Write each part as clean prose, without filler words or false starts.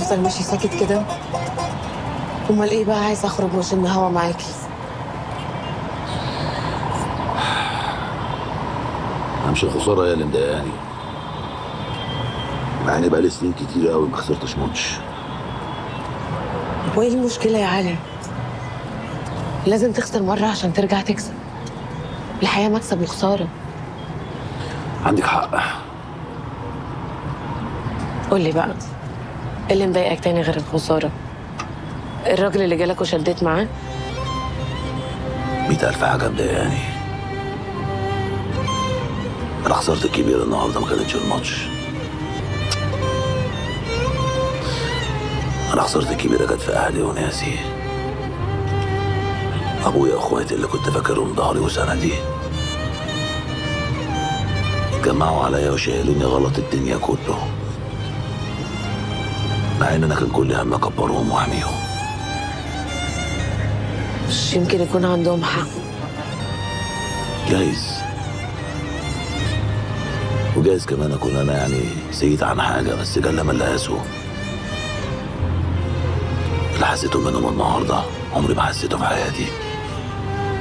هفضل ماشي ساكت كده؟ امال ايه بقى، عايزه اخرج واشم هوا معاكي. مش الخساره هي اللي مضايقاني، مع اني بقالي سنين كتير قوي ما خسرتش ماتش. وايه المشكله يا علي؟ لازم تخسر مره عشان ترجع تكسب. الحياه مكسب وخساره. عندك حق. قول لي بقى، ايه اللي مضايقك تاني غير الخساره؟ الراجل اللي جالك وشديت معاه؟ 100,000 حاجه مضايقاني. انا خسرت الكبيره النهارده، ما كانتش الماتش. انا خسرت الكبيره كانت في اهلي وناسي. ابويا واخواتي اللي كنت فاكرهم ظهري وسندي اتجمعوا عليا وشايلوني غلط الدنيا كله، مع ان انا كان كل هم اكبرهم واحميهم. مش يمكن يكون عندهم حق؟ جايز، وجايز كمان اكون انا يعني سيد عن حاجه، بس جل من لقاسه. اللي حسيته منهم النهارده عمري ما حسيته في حياتي.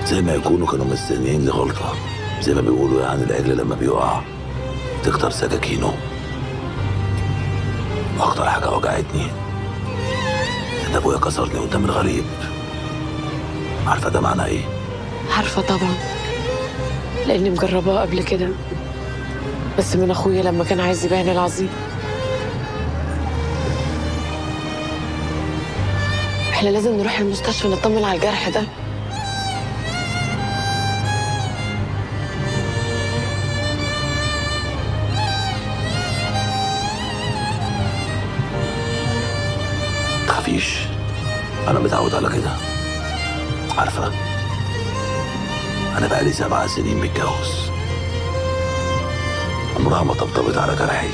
زي ما يكونوا كانوا مستنيين لي غلطه، زي ما بيقولوا يعني العجل لما بيقع تكتر سكاكينه. واكتر حاجه وجعتني ان ابويا كسرني قدام الغريب. عارفه ده معناه ايه؟ عارفه طبعا، لاني مجرباها قبل كده، بس من اخويا لما كان عايز يبيعني العظيم. احنا لازم نروح المستشفى نطمن على الجرح ده. متخافيش، انا متعود على كده. عارفه، انا بقالي 7 سنين متجوز، عمرها ما طبطبت على جرحي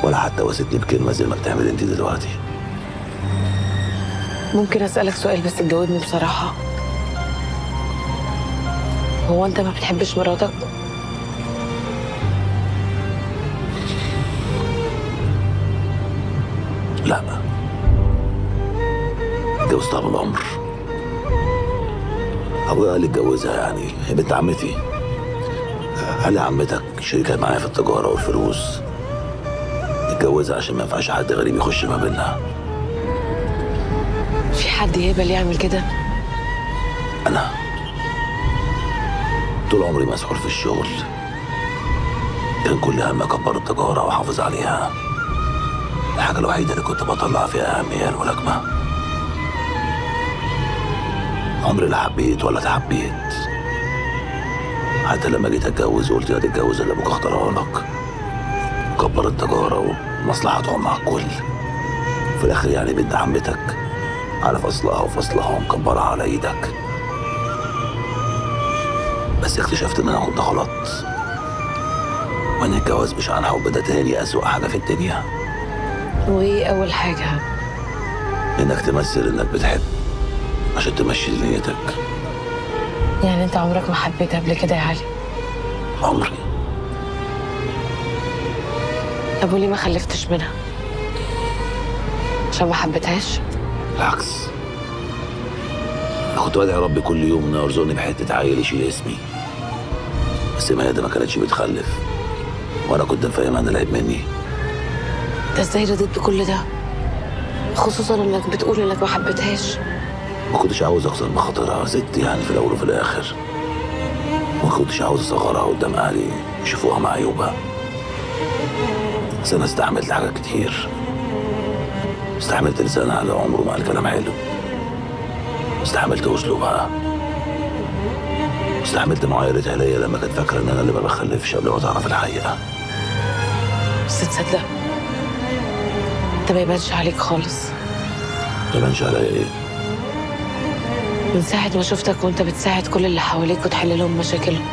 ولا حتى وستني بكلمه زي ما بتعمل انت دلوقتي. ممكن اسالك سؤال بس تجاوبني بصراحه؟ هو انت ما بتحبش مراتك؟ لا، اتجوزتها بالعمر. ابويا قال لي اتجوزها، يعني هي بنت عمتي. قال لي عمتك شريكة معايا في التجاره والفلوس، اتجوزها عشان ما ينفعش حد غريب يخش ما بيننا. في حد يقبل يعمل كده؟ انا طول عمري مسحول في الشغل، كان كل هم اكبر التجاره واحافظ عليها. الحاجه الوحيده اللي كنت بطلع فيها همي هي الملاكمه. عمري لا حبيت ولا اتحبيت. حتى لما جيت اتجوز قلت يا تتجوز اللي ابوك اختارها لك، كبر التجاره ومصلحتهم مع الكل. في الاخر يعني بنت عمتك عارف اصلها وفصلها ومكبرها على ايدك. بس اكتشفت ان انا كنت غلط، وان الجواز مش عن حب، ده تاني اسوأ حاجه في الدنيا. وايه اول حاجه؟ انك تمثل انك بتحب عشان تمشي دنيتك. يعني انت عمرك ما حبيت قبل كده يا علي؟ عمري. طب وليه ما خلفتش منها؟ عشان ما حبيتهاش؟ بالعكس، انا كنت بدعي ربي كل يوم انه يرزقني بحته عيل يشيل اسمي، بس ميادة ما كانتش بتخلف، وانا كنت فاهم ان العيب مني. انت ازاي رضيت بكل ده؟ خصوصا انك بتقول انك ما حبيتهاش. ما كنتش عاوز اكسر بخاطرها، ست يعني في الاول وفي الاخر. ما كنتش عاوز اصغرها قدام اهلي يشوفوها معيوبه. بس انا استحملت حاجات كتير. استحملت لسانها اللي عمره ما قال كلام حلو، استحملت اسلوبها، استحملت معايرتها ليا لما كانت فاكره ان انا اللي ما بخلفش قبل ما تعرف الحقيقه. بس تصدق انت ما يبانش عليك خالص. ما يبانش عليا ايه؟ من ساعة ما شفتك وانت بتساعد كل اللي حواليك وتحل لهم مشاكلهم،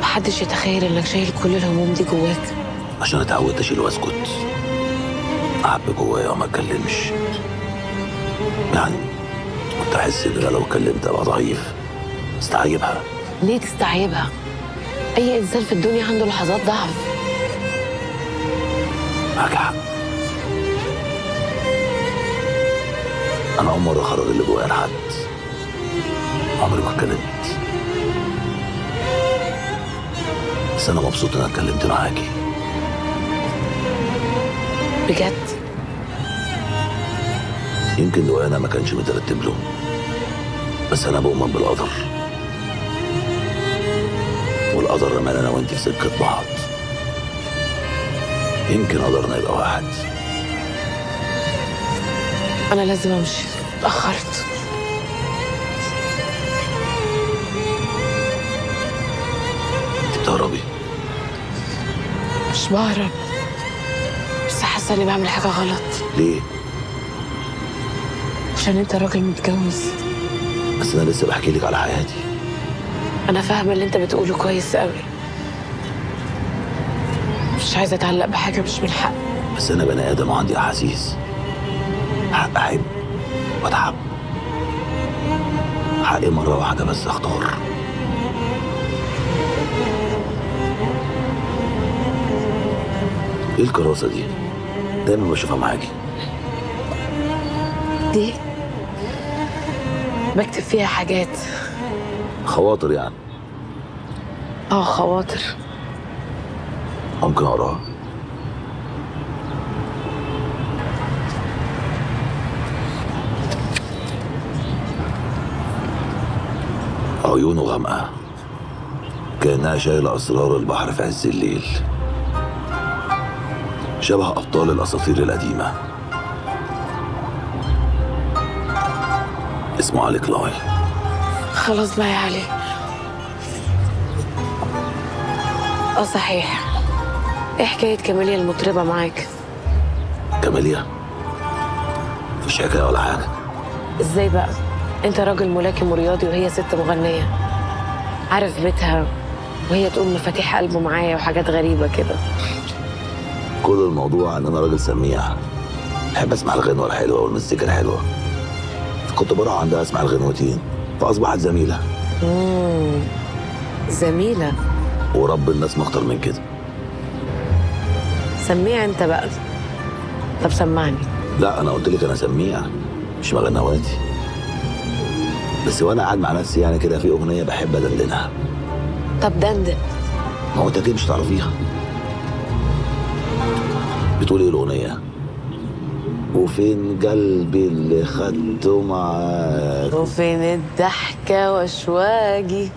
محدش يتخيل انك شايل كل الهموم دي جواك. عشان اتعودت اشيل واسكت، احب جوايا وما اتكلمش. يعني كنت احس ان انا لو اتكلمت ابقى ضعيف، استعيبها. ليه تستعيبها؟ اي انسان في الدنيا عنده لحظات ضعف. معاك حق، انا اول مره اخرج اللي جوايا لحد. عمري ما اتكلمت، بس انا مبسوط ان انا اتكلمت معاكي. بجد؟ يمكن جوانا ما كانش مترتب له، بس انا بؤمن بالقدر، والقدر رمانا انا وانت في سكه بعض. يمكن قدرنا يبقى واحد. انا لازم امشي، اتاخرت. انت بتهربي؟ مش بهرب، بس حاسه اني بعمل حاجه غلط. ليه؟ عشان انت راجل متجوز. بس انا لسه بحكي لك على حياتي. انا فاهمه اللي انت بتقوله كويس قوي، مش عايزه اتعلق بحاجه مش من حق. بس انا بني ادم وعندي احاسيس، حق احب واتحب. حقي مره واحده بس اختار. ايه الكراسه دي؟ دايما بشوفها معاكي. دي بكتب فيها حاجات. خواطر يعني؟ خواطر. ممكن اقراها؟ عيونه غامقة كأنها شايلة أسرار البحر في عز الليل، شبه أبطال الأساطير القديمة. اسمه علي كلاي. خلاص بقى يا علي. صحيح، ايه حكاية كاميليا المطربة معاك؟ كاميليا؟ مفيش حكاية ولا حاجة. ازاي بقى؟ انت راجل ملاكم ورياضي وهي ست مغنية، عارف بيتها وهي تقوم مفاتيح قلبه معايا وحاجات غريبة كده. كل الموضوع ان انا راجل سميع، بحب اسمع الغنوة الحلوة والمزيكا الحلوة، فكنت بروح عندها اسمع الغنوتين، فاصبحت زميلة. زميلة؟ ورب الناس ما اكتر من كده. سميع انت بقى. طب سمعني. لا انا قلت لك انا سميع مش مغنواتي، بس وانا قاعد مع نفسي يعني كده في اغنية بحب ادندنها. طب دندن. ما هو انت اكيد مش تعرفيها. بتقول ايه الاغنية؟ وفين قلبي اللي خدته معاك، وفين الضحكة واشواجي،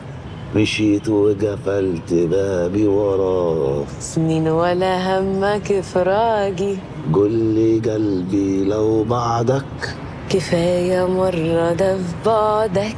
مشيت وقفلت بابي وراك، سنين ولا همك فراجي، قول لي قلبي لو بعدك، كفاية مرة ده في بعدك،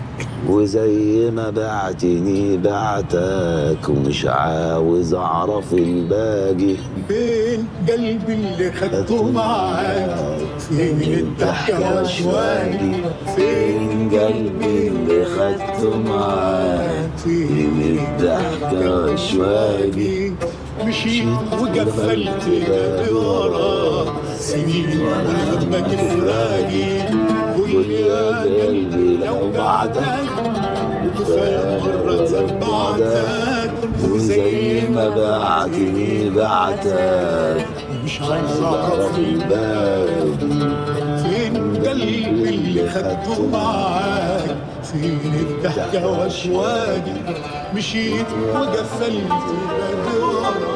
وزي ما بعتني بعتك ومش عاوز اعرف الباقي. فين قلبي اللي خدته معاك، فين الضحكة واشواقي، فين قلبي اللي خدته معاك، فين الضحكة واشواقي، مشيت وقفلت بابي وراك، سنين ولا همك فراقي، قول يا قلبي لو بعدك، كفاية مرة زاد بعدك، وزي ما بعتني بعتك مش عايز اعرف الباقي. فين قلبي اللي خدته معاك، فين الضحكة واشواقي، مشيت وقفلت بابي وراك.